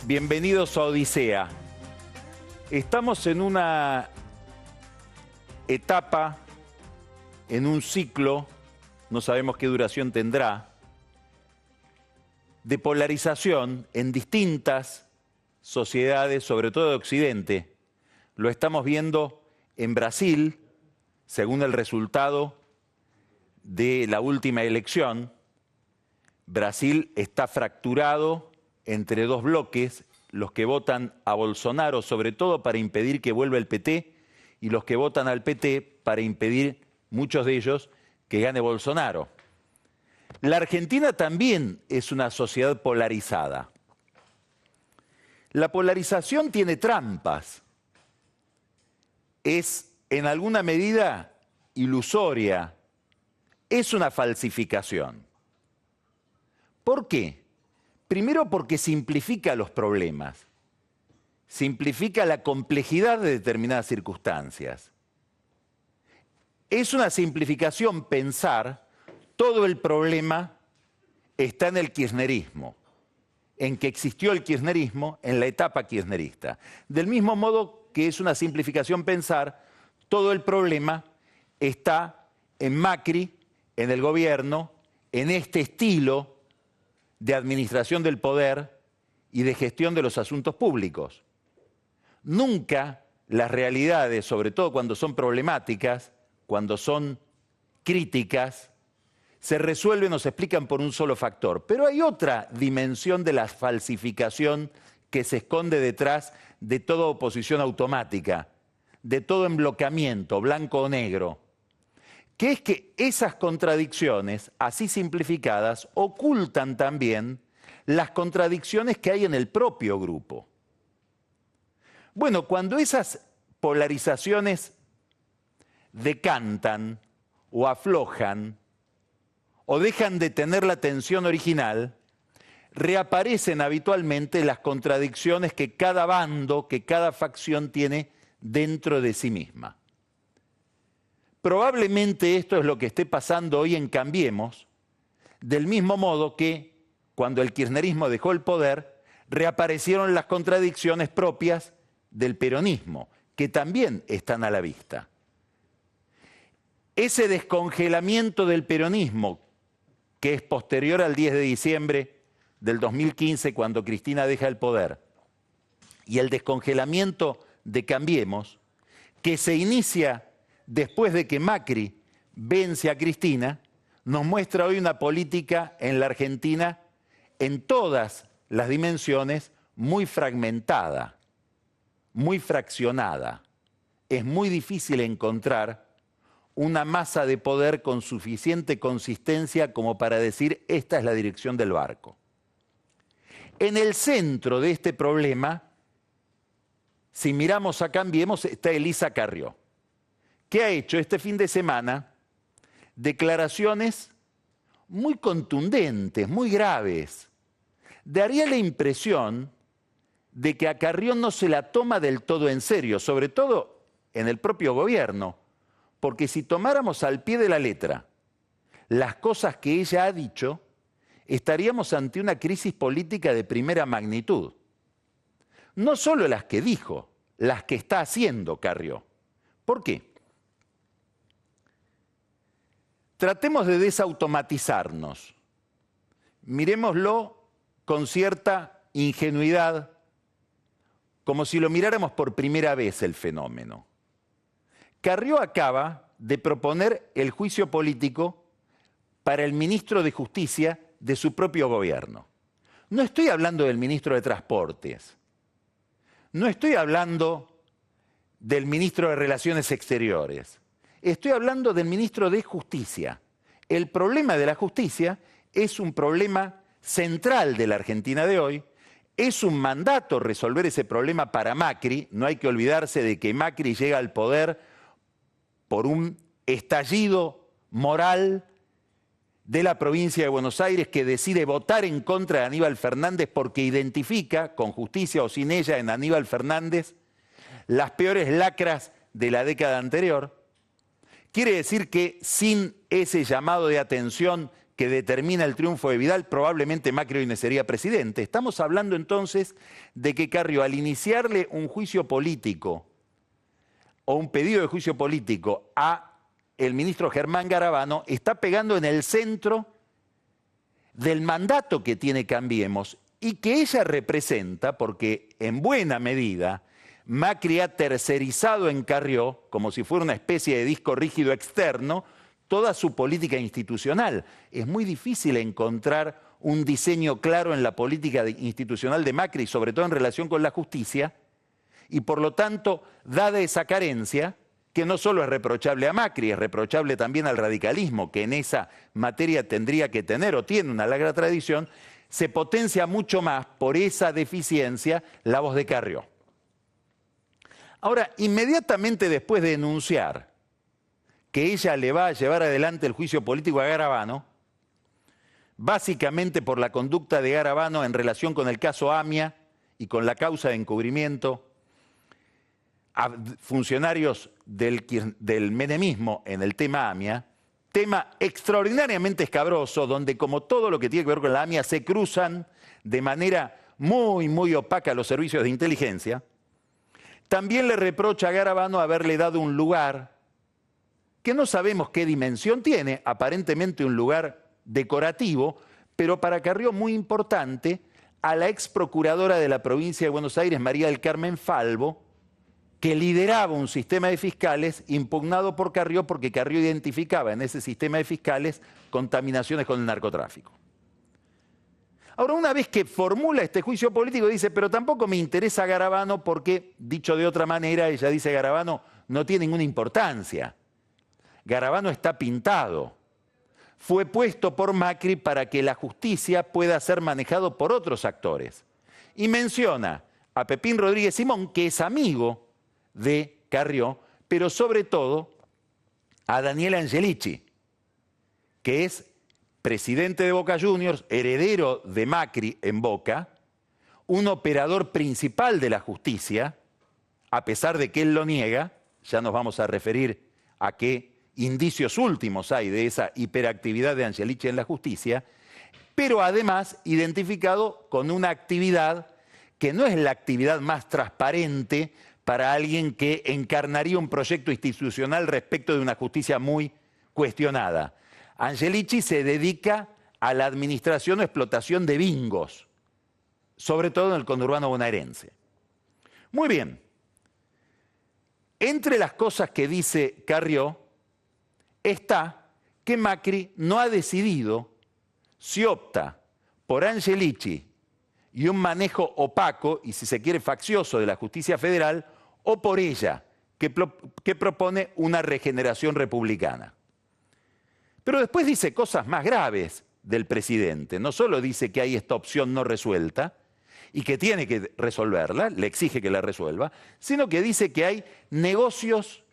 Bienvenidos a Odisea. Estamos en una etapa, en un ciclo, no sabemos qué duración tendrá, de polarización en distintas sociedades, sobre todo de Occidente. Lo estamos viendo en Brasil, según el resultado de la última elección. Brasil está fracturado entre dos bloques, los que votan a Bolsonaro, sobre todo para impedir que vuelva el PT, y los que votan al PT para impedir, muchos de ellos, que gane Bolsonaro. La Argentina también es una sociedad polarizada. La polarización tiene trampas. Es, en alguna medida, ilusoria. Es una falsificación. ¿Por qué? Primero porque simplifica los problemas. Simplifica la complejidad de determinadas circunstancias. Es una simplificación pensar todo el problema está en el kirchnerismo, en que existió el kirchnerismo en la etapa kirchnerista. Del mismo modo que es una simplificación pensar todo el problema está en Macri, en el gobierno, en este estilo de administración del poder y de gestión de los asuntos públicos. Nunca las realidades, sobre todo cuando son problemáticas, cuando son críticas, se resuelven o se explican por un solo factor. Pero hay otra dimensión de la falsificación que se esconde detrás de toda oposición automática, de todo emblocamiento, blanco o negro, que es que esas contradicciones, así simplificadas, ocultan también las contradicciones que hay en el propio grupo. Bueno, cuando esas polarizaciones decantan o aflojan o dejan de tener la tensión original, reaparecen habitualmente las contradicciones que cada bando, que cada facción tiene dentro de sí misma. Probablemente esto es lo que esté pasando hoy en Cambiemos, del mismo modo que cuando el kirchnerismo dejó el poder, reaparecieron las contradicciones propias del peronismo, que también están a la vista. Ese descongelamiento del peronismo, que es posterior al 10 de diciembre del 2015, cuando Cristina deja el poder, y el descongelamiento de Cambiemos, que se inicia después de que Macri vence a Cristina, nos muestra hoy una política en la Argentina en todas las dimensiones muy fragmentada, muy fraccionada. Es muy difícil encontrar una masa de poder con suficiente consistencia como para decir esta es la dirección del barco. En el centro de este problema, si miramos a Cambiemos, está Elisa Carrió, que ha hecho este fin de semana declaraciones muy contundentes, muy graves. Daría la impresión de que a Carrió no se la toma del todo en serio, sobre todo en el propio gobierno, porque si tomáramos al pie de la letra las cosas que ella ha dicho, estaríamos ante una crisis política de primera magnitud. No solo las que dijo, las que está haciendo Carrió. ¿Por qué? Tratemos de desautomatizarnos. Miremoslo con cierta ingenuidad, como si lo miráramos por primera vez el fenómeno. Carrió acaba de proponer el juicio político para el ministro de Justicia de su propio gobierno. No estoy hablando del ministro de Transportes, no estoy hablando del ministro de Relaciones Exteriores, estoy hablando del ministro de Justicia. El problema de la justicia es un problema central de la Argentina de hoy. Es un mandato resolver ese problema para Macri. No hay que olvidarse de que Macri llega al poder por un estallido moral de la provincia de Buenos Aires que decide votar en contra de Aníbal Fernández porque identifica, con justicia o sin ella, en Aníbal Fernández las peores lacras de la década anterior. Quiere decir que sin ese llamado de atención que determina el triunfo de Vidal, probablemente Macri hoy no sería presidente. Estamos hablando entonces de que Carrió, al iniciarle un juicio político o un pedido de juicio político a el ministro Germán Garabano, está pegando en el centro del mandato que tiene Cambiemos y que ella representa, porque en buena medida Macri ha tercerizado en Carrió, como si fuera una especie de disco rígido externo, toda su política institucional. Es muy difícil encontrar un diseño claro en la política institucional de Macri, sobre todo en relación con la justicia, y por lo tanto, dada esa carencia, que no solo es reprochable a Macri, es reprochable también al radicalismo, que en esa materia tendría que tener o tiene una larga tradición, se potencia mucho más por esa deficiencia la voz de Carrió. Ahora, inmediatamente después de denunciar que ella le va a llevar adelante el juicio político a Garabano, básicamente por la conducta de Garabano en relación con el caso AMIA y con la causa de encubrimiento a funcionarios del menemismo en el tema AMIA, tema extraordinariamente escabroso, donde como todo lo que tiene que ver con la AMIA se cruzan de manera muy opaca los servicios de inteligencia, también le reprocha a Garabano haberle dado un lugar que no sabemos qué dimensión tiene, aparentemente un lugar decorativo, pero para Carrió muy importante, a la ex procuradora de la provincia de Buenos Aires, María del Carmen Falvo, que lideraba un sistema de fiscales impugnado por Carrió porque Carrió identificaba en ese sistema de fiscales contaminaciones con el narcotráfico. Ahora, una vez que formula este juicio político, dice, pero tampoco me interesa Garabano porque, dicho de otra manera, ella dice, Garabano no tiene ninguna importancia. Garabano está pintado. Fue puesto por Macri para que la justicia pueda ser manejado por otros actores. Y menciona a Pepín Rodríguez Simón, que es amigo de Carrió, pero sobre todo a Daniel Angelici, que es presidente de Boca Juniors, heredero de Macri en Boca, un operador principal de la justicia, a pesar de que él lo niega, ya nos vamos a referir a qué indicios últimos hay de esa hiperactividad de Angelici en la justicia, pero además identificado con una actividad que no es la actividad más transparente para alguien que encarnaría un proyecto institucional respecto de una justicia muy cuestionada. Angelici se dedica a la administración o explotación de bingos, sobre todo en el conurbano bonaerense. Muy bien. Entre las cosas que dice Carrió está que Macri no ha decidido si opta por Angelici y un manejo opaco y, si se quiere, faccioso de la justicia federal, o por ella, que propone una regeneración republicana. Pero después dice cosas más graves del presidente. No solo dice que hay esta opción no resuelta y que tiene que resolverla, le exige que la resuelva, sino que dice que hay negocios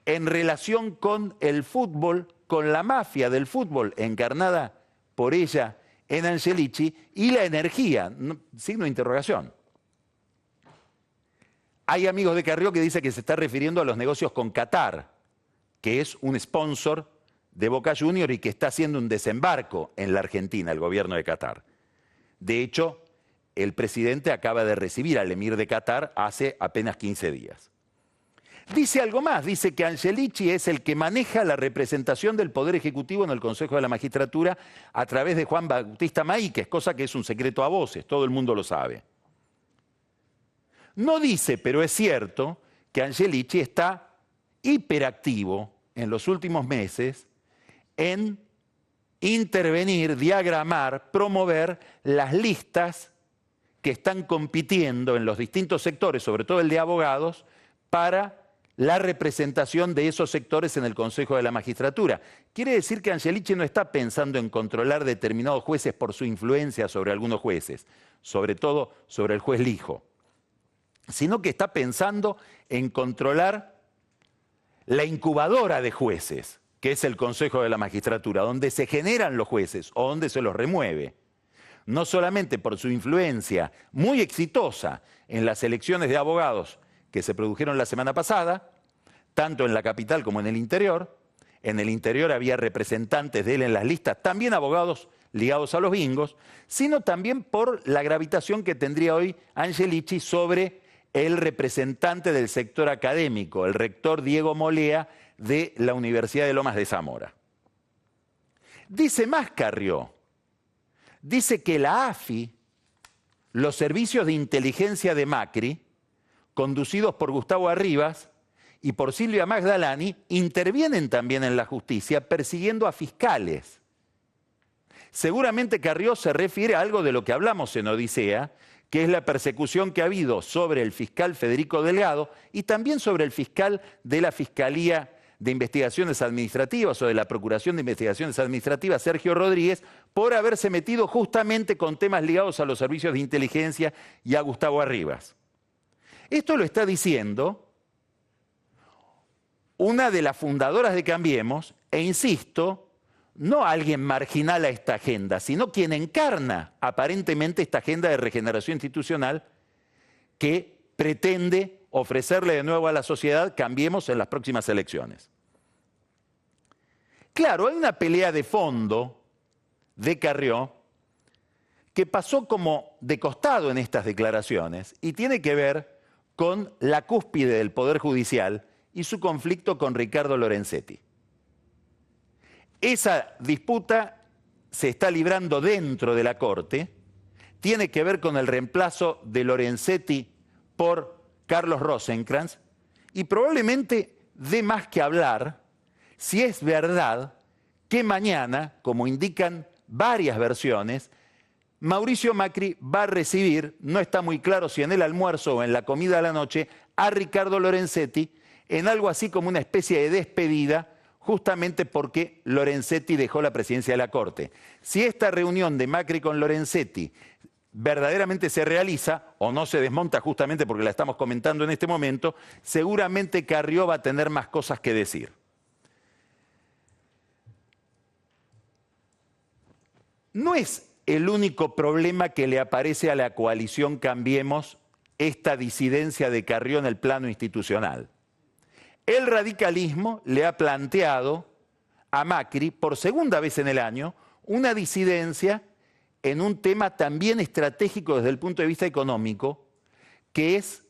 en relación con el fútbol, con la mafia del fútbol encarnada por ella en Angelici y la energía, signo de interrogación. Hay amigos de Carrió que dicen que se está refiriendo a los negocios con Qatar, que es un sponsor de Boca Juniors y que está haciendo un desembarco en la Argentina, el gobierno de Qatar. De hecho, el presidente acaba de recibir al emir de Qatar hace apenas 15 días. Dice algo más, dice que Angelici es el que maneja la representación del Poder Ejecutivo en el Consejo de la Magistratura a través de Juan Bautista Maíquez, cosa que es un secreto a voces, todo el mundo lo sabe. No dice, pero es cierto, que Angelici está hiperactivo en los últimos meses en intervenir, diagramar, promover las listas que están compitiendo en los distintos sectores, sobre todo el de abogados, para la representación de esos sectores en el Consejo de la Magistratura. Quiere decir que Angelici no está pensando en controlar determinados jueces por su influencia sobre algunos jueces, sobre todo sobre el juez Lijo, sino que está pensando en controlar la incubadora de jueces, que es el Consejo de la Magistratura, donde se generan los jueces o donde se los remueve. No solamente por su influencia muy exitosa en las elecciones de abogados que se produjeron la semana pasada, tanto en la capital como en el interior, en el interior había representantes de él en las listas, también abogados ligados a los bingos, sino también por la gravitación que tendría hoy Angelici sobre el representante del sector académico, el rector Diego Molea de la Universidad de Lomas de Zamora. Dice más Carrió, dice que la AFI, los servicios de inteligencia de Macri, conducidos por Gustavo Arribas y por Silvia Magdalani, intervienen también en la justicia persiguiendo a fiscales. Seguramente Carrió se refiere a algo de lo que hablamos en Odisea, que es la persecución que ha habido sobre el fiscal Federico Delgado y también sobre el fiscal de la Fiscalía de Investigaciones Administrativas o de la Procuración de Investigaciones Administrativas, Sergio Rodríguez, por haberse metido justamente con temas ligados a los servicios de inteligencia y a Gustavo Arribas. Esto lo está diciendo una de las fundadoras de Cambiemos, e insisto, no alguien marginal a esta agenda, sino quien encarna aparentemente esta agenda de regeneración institucional que pretende ofrecerle de nuevo a la sociedad Cambiemos en las próximas elecciones. Claro, hay una pelea de fondo de Carrió que pasó como de costado en estas declaraciones y tiene que ver con la cúspide del Poder Judicial y su conflicto con Ricardo Lorenzetti. Esa disputa se está librando dentro de la Corte, tiene que ver con el reemplazo de Lorenzetti por Carlos Rosenkrantz y probablemente dé más que hablar si es verdad que mañana, como indican varias versiones, Mauricio Macri va a recibir, no está muy claro si en el almuerzo o en la comida de la noche, a Ricardo Lorenzetti en algo así como una especie de despedida, justamente porque Lorenzetti dejó la presidencia de la Corte. Si esta reunión de Macri con Lorenzetti verdaderamente se realiza o no se desmonta justamente porque la estamos comentando en este momento, seguramente Carrió va a tener más cosas que decir. No es el único problema que le aparece a la coalición Cambiemos esta disidencia de Carrió en el plano institucional. El radicalismo le ha planteado a Macri, por segunda vez en el año, una disidencia en un tema también estratégico desde el punto de vista económico, que es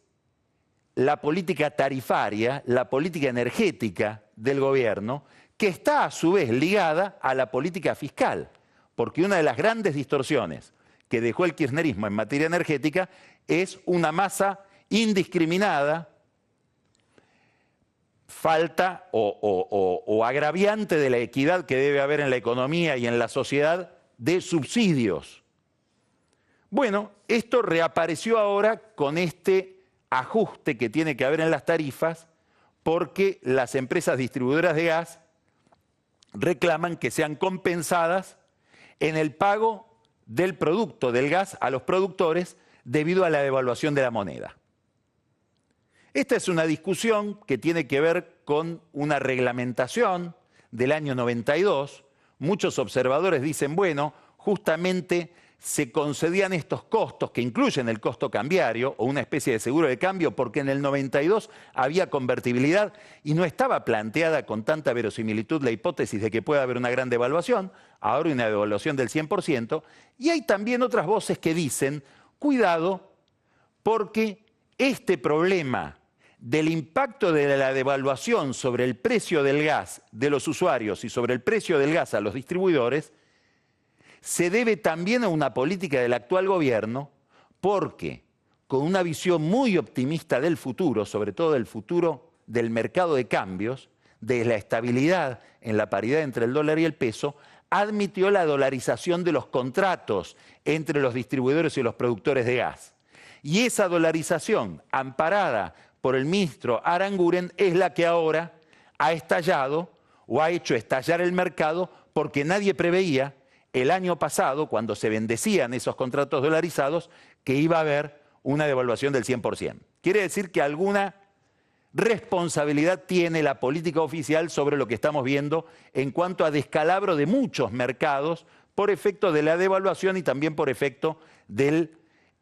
la política tarifaria, la política energética del gobierno, que está a su vez ligada a la política fiscal, porque una de las grandes distorsiones que dejó el kirchnerismo en materia energética es una masa indiscriminada, falta o agraviante de la equidad que debe haber en la economía y en la sociedad de subsidios. Bueno, esto reapareció ahora con este ajuste que tiene que haber en las tarifas porque las empresas distribuidoras de gas reclaman que sean compensadas en el pago del producto del gas a los productores debido a la devaluación de la moneda. Esta es una discusión que tiene que ver con una reglamentación del año 92. Muchos observadores dicen, bueno, justamente se concedían estos costos que incluyen el costo cambiario o una especie de seguro de cambio porque en el 92 había convertibilidad y no estaba planteada con tanta verosimilitud la hipótesis de que pueda haber una gran devaluación, ahora una devaluación del 100%, y hay también otras voces que dicen, cuidado, porque este problema del impacto de la devaluación sobre el precio del gas de los usuarios y sobre el precio del gas a los distribuidores se debe también a una política del actual gobierno porque con una visión muy optimista del futuro, sobre todo del futuro del mercado de cambios, de la estabilidad en la paridad entre el dólar y el peso, admitió la dolarización de los contratos entre los distribuidores y los productores de gas. Y esa dolarización, amparada por el ministro Aranguren, es la que ahora ha estallado o ha hecho estallar el mercado porque nadie preveía el año pasado, cuando se bendecían esos contratos dolarizados, que iba a haber una devaluación del 100%. Quiere decir que alguna responsabilidad tiene la política oficial sobre lo que estamos viendo en cuanto a descalabro de muchos mercados por efecto de la devaluación y también por efecto de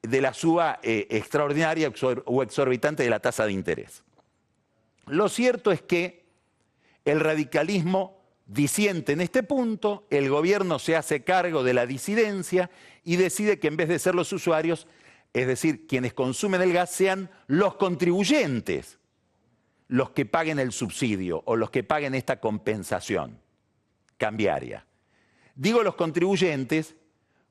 la suba extraordinaria o exorbitante de la tasa de interés. Lo cierto es que el radicalismo disiente en este punto, el gobierno se hace cargo de la disidencia y decide que en vez de ser los usuarios, es decir, quienes consumen el gas, sean los contribuyentes los que paguen el subsidio o los que paguen esta compensación cambiaria. Digo los contribuyentes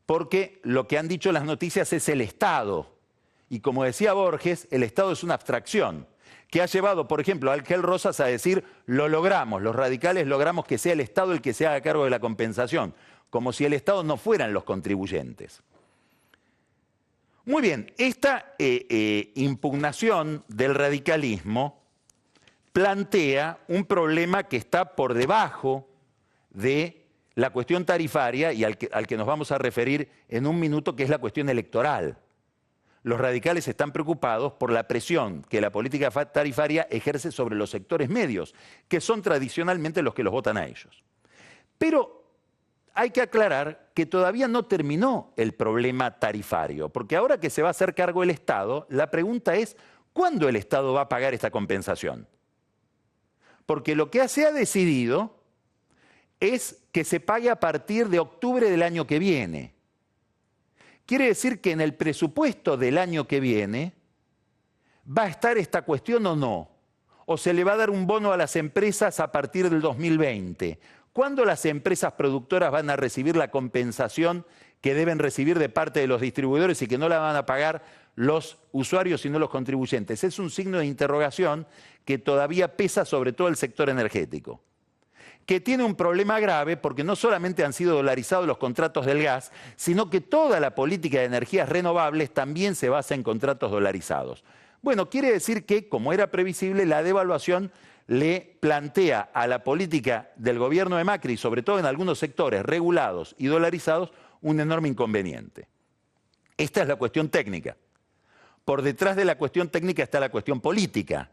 porque lo que han dicho las noticias es el Estado. Y como decía Borges, el Estado es una abstracción que ha llevado, por ejemplo, a Ángel Rosas a decir, lo logramos, los radicales logramos que sea el Estado el que se haga cargo de la compensación, como si el Estado no fueran los contribuyentes. Muy bien, esta impugnación del radicalismo plantea un problema que está por debajo de la cuestión tarifaria y al que nos vamos a referir en un minuto, que es la cuestión electoral. Los radicales están preocupados por la presión que la política tarifaria ejerce sobre los sectores medios, que son tradicionalmente los que los votan a ellos. Pero hay que aclarar que todavía no terminó el problema tarifario, porque ahora que se va a hacer cargo el Estado, la pregunta es, ¿cuándo el Estado va a pagar esta compensación? Porque lo que se ha decidido es que se pague a partir de octubre del año que viene. Quiere decir que en el presupuesto del año que viene va a estar esta cuestión o no. O se le va a dar un bono a las empresas a partir del 2020. ¿Cuándo las empresas productoras van a recibir la compensación que deben recibir de parte de los distribuidores y que no la van a pagar los usuarios sino los contribuyentes? Es un signo de interrogación que todavía pesa sobre todo el sector energético, que tiene un problema grave porque no solamente han sido dolarizados los contratos del gas, sino que toda la política de energías renovables también se basa en contratos dolarizados. Bueno, quiere decir que, como era previsible, la devaluación le plantea a la política del gobierno de Macri, sobre todo en algunos sectores regulados y dolarizados, un enorme inconveniente. Esta es la cuestión técnica. Por detrás de la cuestión técnica está la cuestión política.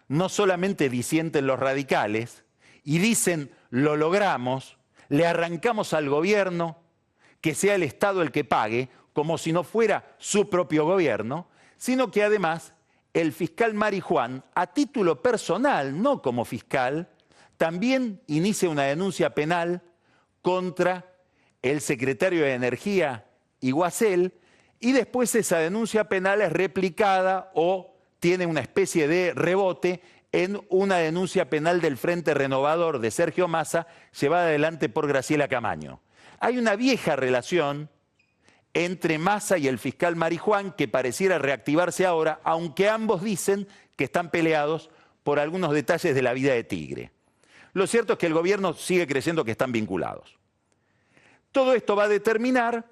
No solamente disienten los radicales y dicen, lo logramos, le arrancamos al gobierno, que sea el Estado el que pague, como si no fuera su propio gobierno, sino que además el fiscal Marijuán, a título personal, no como fiscal, también inicia una denuncia penal contra el secretario de Energía, Iguacel, y después esa denuncia penal es replicada o tiene una especie de rebote en una denuncia penal del Frente Renovador de Sergio Massa, llevada adelante por Graciela Camaño. Hay una vieja relación entre Massa y el fiscal Marijuán que pareciera reactivarse ahora, aunque ambos dicen que están peleados por algunos detalles de la vida de Tigre. Lo cierto es que el gobierno sigue creyendo que están vinculados. Todo esto va a determinar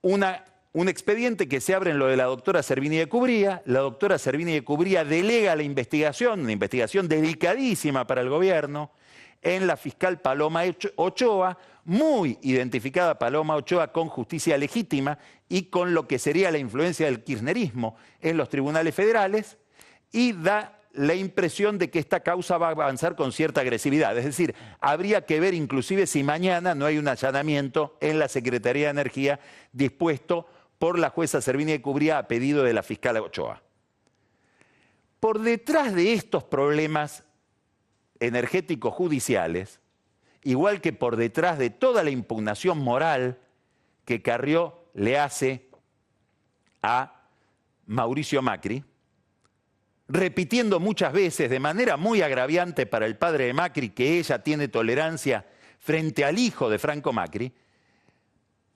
un expediente que se abre en lo de la doctora Servini de Cubría. La doctora Servini de Cubría delega la investigación, una investigación delicadísima para el gobierno, en la fiscal Paloma Ochoa, muy identificada Paloma Ochoa con justicia legítima y con lo que sería la influencia del kirchnerismo en los tribunales federales, y da la impresión de que esta causa va a avanzar con cierta agresividad. Es decir, habría que ver inclusive si mañana no hay un allanamiento en la Secretaría de Energía dispuesto por la jueza Servini de Cubría a pedido de la fiscal Ochoa. Por detrás de estos problemas energéticos judiciales, igual que por detrás de toda la impugnación moral que Carrió le hace a Mauricio Macri, repitiendo muchas veces de manera muy agraviante para el padre de Macri que ella tiene tolerancia frente al hijo de Franco Macri,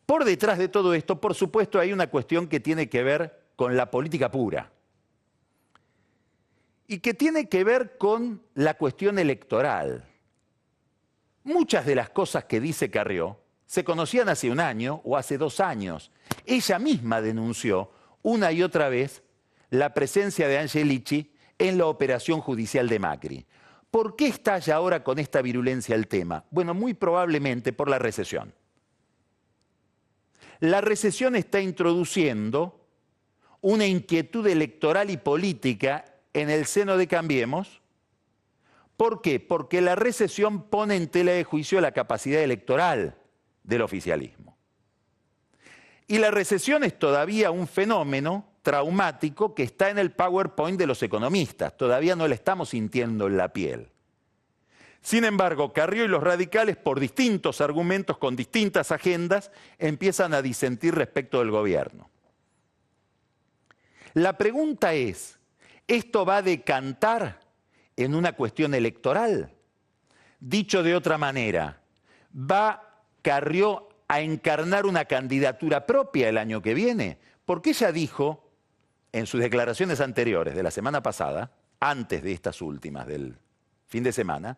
por detrás de todo esto, por supuesto, hay una cuestión que tiene que ver con la política pura y que tiene que ver con la cuestión electoral. Muchas de las cosas que dice Carrió se conocían hace un año o hace 2 años. Ella misma denunció una y otra vez la presencia de Angelici en la operación judicial de Macri. ¿Por qué estalla ahora con esta virulencia el tema? Bueno, muy probablemente por la recesión. La recesión está introduciendo una inquietud electoral y política en el seno de Cambiemos. ¿Por qué? Porque la recesión pone en tela de juicio la capacidad electoral del oficialismo. Y la recesión es todavía un fenómeno traumático que está en el PowerPoint de los economistas. Todavía no la estamos sintiendo en la piel. Sin embargo, Carrió y los radicales, por distintos argumentos, con distintas agendas, empiezan a disentir respecto del gobierno. La pregunta es, ¿esto va a decantar en una cuestión electoral? Dicho de otra manera, ¿va Carrió a encarnar una candidatura propia el año que viene? Porque ella dijo, en sus declaraciones anteriores de la semana pasada, antes de estas últimas del fin de semana,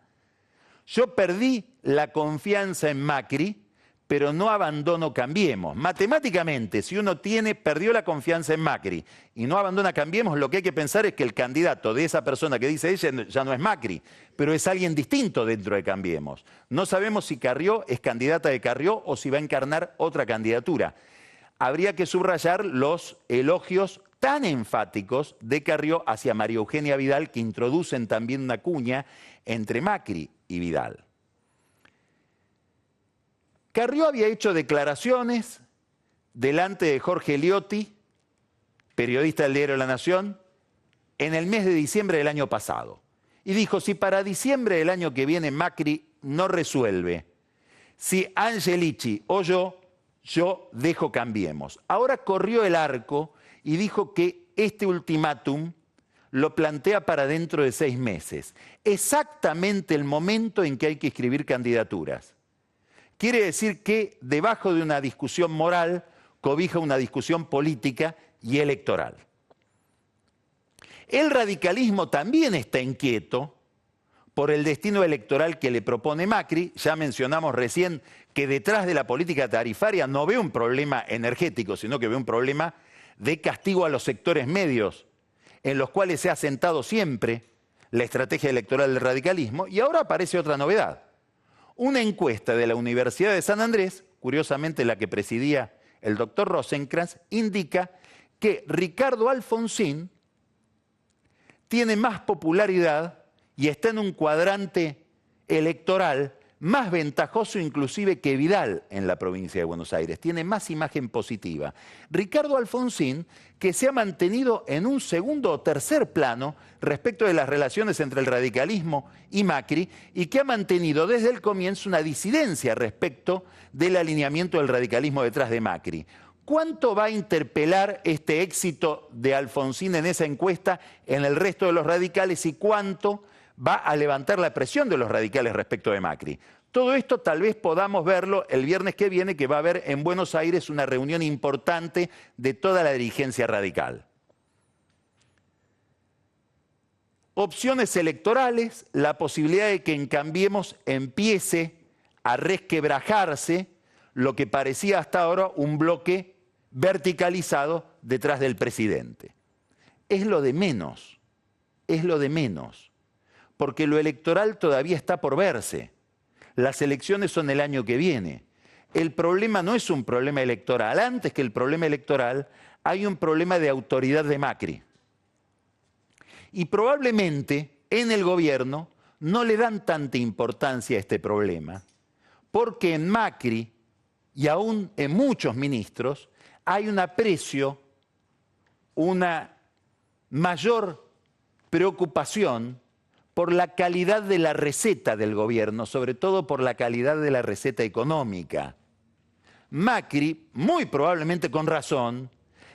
yo perdí la confianza en Macri, pero no abandono Cambiemos. Matemáticamente, si uno perdió la confianza en Macri y no abandona Cambiemos, lo que hay que pensar es que el candidato de esa persona que dice ella ya no es Macri, pero es alguien distinto dentro de Cambiemos. No sabemos si Carrió es candidata de Carrió o si va a encarnar otra candidatura. Habría que subrayar los elogios tan enfáticos de Carrió hacia María Eugenia Vidal, que introducen también una cuña entre Macri y Vidal. Carrió había hecho declaraciones delante de Jorge Eliotti, periodista del diario La Nación, en el mes de diciembre del año pasado. Y dijo, si para diciembre del año que viene Macri no resuelve, si Angelici o yo dejo Cambiemos. Ahora corrió el arco y dijo que este ultimátum lo plantea para dentro de 6 meses. Exactamente el momento en que hay que escribir candidaturas. Quiere decir que debajo de una discusión moral cobija una discusión política y electoral. El radicalismo también está inquieto por el destino electoral que le propone Macri. Ya mencionamos recién que detrás de la política tarifaria no ve un problema energético, sino que ve un problema de castigo a los sectores medios, en los cuales se ha sentado siempre la estrategia electoral del radicalismo. Y ahora aparece otra novedad. Una encuesta de la Universidad de San Andrés, curiosamente la que presidía el doctor Rosenkrantz, indica que Ricardo Alfonsín tiene más popularidad y está en un cuadrante electoral más ventajoso inclusive que Vidal en la provincia de Buenos Aires. Tiene más imagen positiva. Ricardo Alfonsín, que se ha mantenido en un segundo o tercer plano respecto de las relaciones entre el radicalismo y Macri, y que ha mantenido desde el comienzo una disidencia respecto del alineamiento del radicalismo detrás de Macri. ¿Cuánto va a interpelar este éxito de Alfonsín en esa encuesta en el resto de los radicales y cuánto va a levantar la presión de los radicales respecto de Macri? Todo esto tal vez podamos verlo el viernes que viene, que va a haber en Buenos Aires una reunión importante de toda la dirigencia radical. Opciones electorales, la posibilidad de que en Cambiemos empiece a resquebrajarse lo que parecía hasta ahora un bloque verticalizado detrás del presidente. Es lo de menos, porque lo electoral todavía está por verse. Las elecciones son el año que viene. El problema no es un problema electoral. Antes que el problema electoral, hay un problema de autoridad de Macri. Y probablemente en el gobierno no le dan tanta importancia a este problema, porque en Macri y aún en muchos ministros hay un aprecio, una mayor preocupación por la calidad de la receta del gobierno, sobre todo por la calidad de la receta económica. Macri, muy probablemente con razón,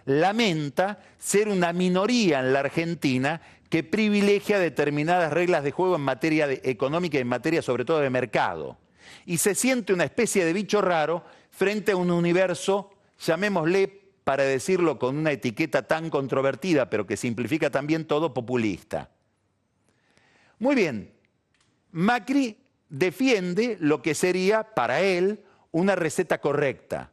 lamenta ser una minoría en la Argentina que privilegia determinadas reglas de juego en materia económica y en materia sobre todo de mercado. Y se siente una especie de bicho raro frente a un universo, llamémosle, para decirlo con una etiqueta tan controvertida, pero que simplifica también todo, populista. Muy bien, Macri defiende lo que sería para él una receta correcta.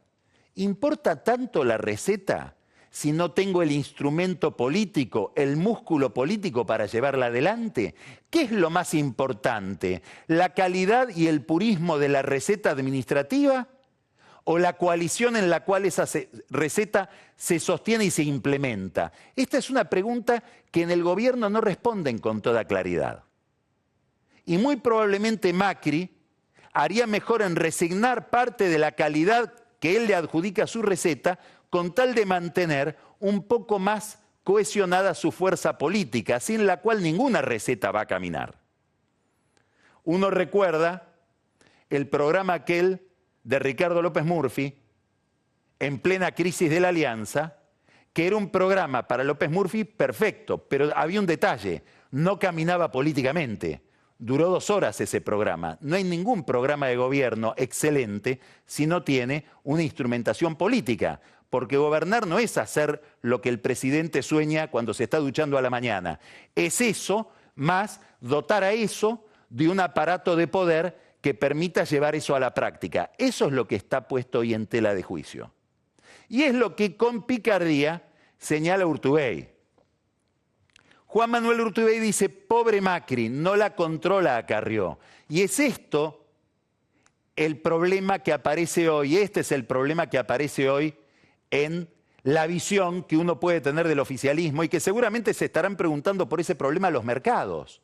¿Importa tanto la receta si no tengo el instrumento político, el músculo político para llevarla adelante? ¿Qué es lo más importante? ¿La calidad y el purismo de la receta administrativa? ¿O la coalición en la cual esa receta se sostiene y se implementa? Esta es una pregunta que en el gobierno no responden con toda claridad. Y muy probablemente Macri haría mejor en resignar parte de la calidad que él le adjudica a su receta con tal de mantener un poco más cohesionada su fuerza política, sin la cual ninguna receta va a caminar. Uno recuerda el programa aquel de Ricardo López Murphy, en plena crisis de la Alianza, que era un programa para López Murphy perfecto, pero había un detalle, no caminaba políticamente. Duró 2 horas ese programa. No hay ningún programa de gobierno excelente si no tiene una instrumentación política, porque gobernar no es hacer lo que el presidente sueña cuando se está duchando a la mañana. Es eso, más dotar a eso de un aparato de poder que permita llevar eso a la práctica. Eso es lo que está puesto hoy en tela de juicio. Y es lo que con picardía señala Urtubey. Juan Manuel Urtubey dice, pobre Macri, no la controla a Carrió. Y es esto el problema que aparece hoy, este es el problema que aparece hoy en la visión que uno puede tener del oficialismo y que seguramente se estarán preguntando por ese problema los mercados.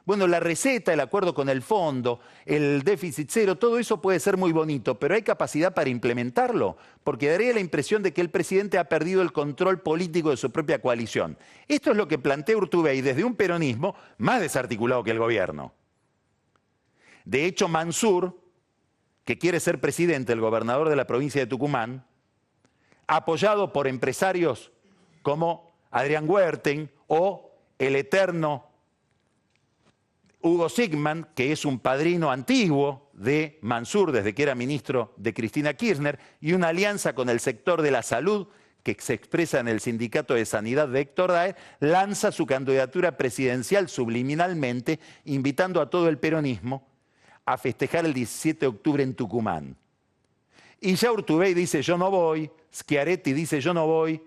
Bueno, la receta, el acuerdo con el fondo, el déficit cero, todo eso puede ser muy bonito, pero ¿hay capacidad para implementarlo? Porque daría la impresión de que el presidente ha perdido el control político de su propia coalición. Esto es lo que plantea Urtubey desde un peronismo más desarticulado que el gobierno. De hecho, Mansur, que quiere ser presidente, el gobernador de la provincia de Tucumán, apoyado por empresarios como Adrián Huerten o el eterno Hugo Sigman, que es un padrino antiguo de Mansur desde que era ministro de Cristina Kirchner, y una alianza con el sector de la salud que se expresa en el Sindicato de Sanidad de Héctor Daer, lanza su candidatura presidencial subliminalmente, invitando a todo el peronismo a festejar el 17 de octubre en Tucumán. Y ya Urtubey dice yo no voy, Schiaretti dice yo no voy,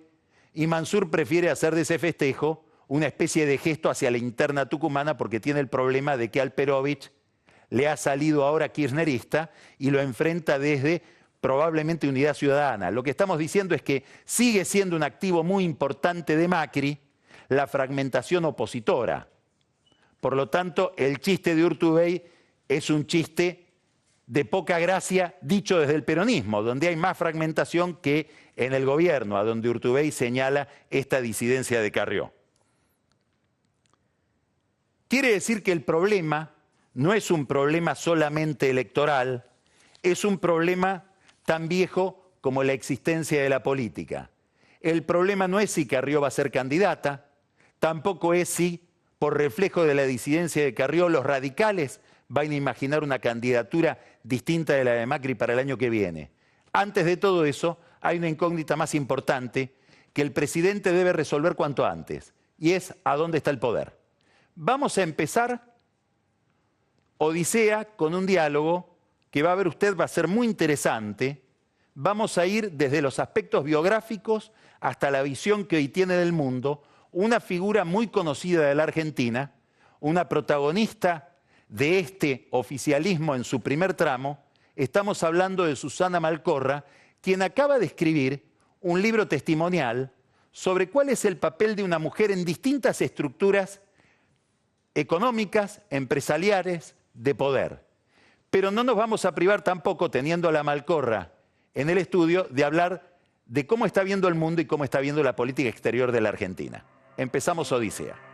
y Mansur prefiere hacer de ese festejo una especie de gesto hacia la interna tucumana porque tiene el problema de que Alperovich le ha salido ahora kirchnerista y lo enfrenta desde probablemente Unidad Ciudadana. Lo que estamos diciendo es que sigue siendo un activo muy importante de Macri la fragmentación opositora. Por lo tanto, el chiste de Urtubey es un chiste de poca gracia dicho desde el peronismo, donde hay más fragmentación que en el gobierno, a donde Urtubey señala esta disidencia de Carrió. Quiere decir que el problema no es un problema solamente electoral, es un problema tan viejo como la existencia de la política. El problema no es si Carrió va a ser candidata, tampoco es si, por reflejo de la disidencia de Carrió, los radicales van a imaginar una candidatura distinta de la de Macri para el año que viene. Antes de todo eso, hay una incógnita más importante que el presidente debe resolver cuanto antes, y es ¿a dónde está el poder? Vamos a empezar Odisea con un diálogo que va a ver usted, va a ser muy interesante. Vamos a ir desde los aspectos biográficos hasta la visión que hoy tiene del mundo, una figura muy conocida de la Argentina, una protagonista de este oficialismo en su primer tramo. Estamos hablando de Susana Malcorra, quien acaba de escribir un libro testimonial sobre cuál es el papel de una mujer en distintas estructuras económicas, empresariales, de poder. Pero no nos vamos a privar tampoco, teniendo a la Malcorra en el estudio, de hablar de cómo está viendo el mundo y cómo está viendo la política exterior de la Argentina. Empezamos Odisea.